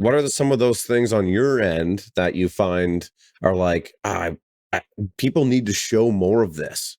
what are some of those things on your end that you find are like, people need to show more of this?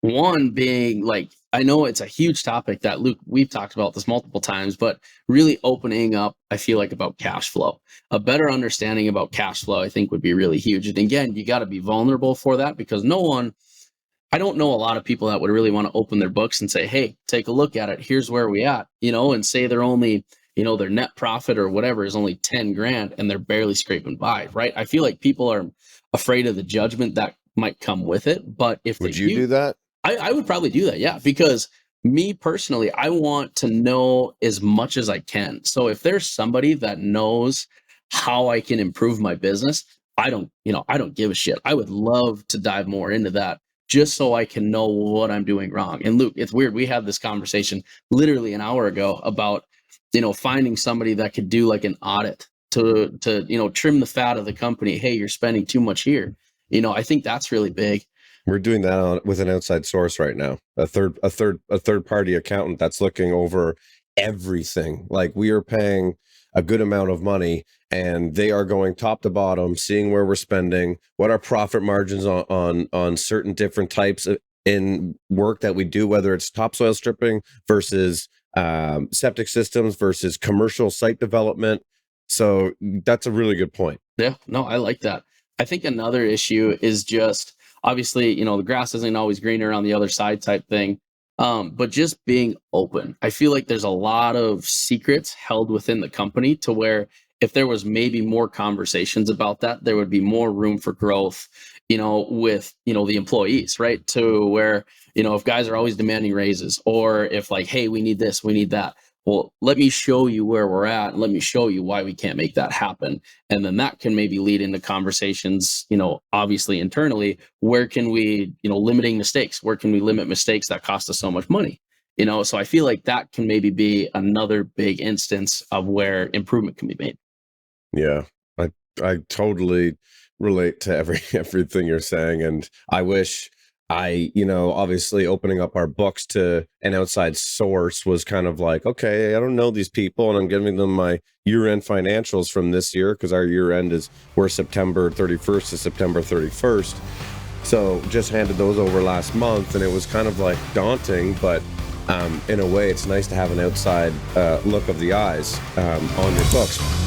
One being like, I know it's a huge topic that Luke, we've talked about this multiple times, but really opening up, I feel like, about cash flow. A better understanding about cash flow, I think, would be really huge. And again, you got to be vulnerable for that, because I don't know a lot of people that would really want to open their books and say, hey, take a look at it. Here's where we at, and say they're only, their net profit or whatever is only 10 grand and they're barely scraping by, right? I feel like people are afraid of the judgment that might come with it. But if Would they you do that? I would probably do that. Yeah. Because me personally, I want to know as much as I can. So if there's somebody that knows how I can improve my business, I don't give a shit. I would love to dive more into that just so I can know what I'm doing wrong. And Luke, it's weird. We had this conversation literally an hour ago about, finding somebody that could do like an audit to, trim the fat of the company. Hey, you're spending too much here. I think that's really big. We're doing that with an outside source right now, a third party accountant that's looking over everything. Like, we are paying a good amount of money and they are going top to bottom, seeing where we're spending, what our profit margins on certain different types in work that we do, whether it's topsoil stripping versus septic systems versus commercial site development. So that's a really good point. Yeah, no, I like that. I think another issue is just, obviously, the grass isn't always greener on the other side type thing. But just being open. I feel like there's a lot of secrets held within the company, to where if there was maybe more conversations about that, there would be more room for growth, with, the employees, right? To where, if guys are always demanding raises, or if like, hey, we need this, we need that. Well, let me show you where we're at, and let me show you why we can't make that happen. And then that can maybe lead into conversations, obviously internally, where can we, limiting mistakes, where can we limit mistakes that cost us so much money? So I feel like that can maybe be another big instance of where improvement can be made. Yeah, I totally relate to everything you're saying, and I wish obviously opening up our books to an outside source was kind of like, okay, I don't know these people, and I'm giving them my year-end financials from this year, because our year-end we're September 31st to September 31st. So just handed those over last month, and it was kind of like daunting, but in a way, it's nice to have an outside look of the eyes on your books.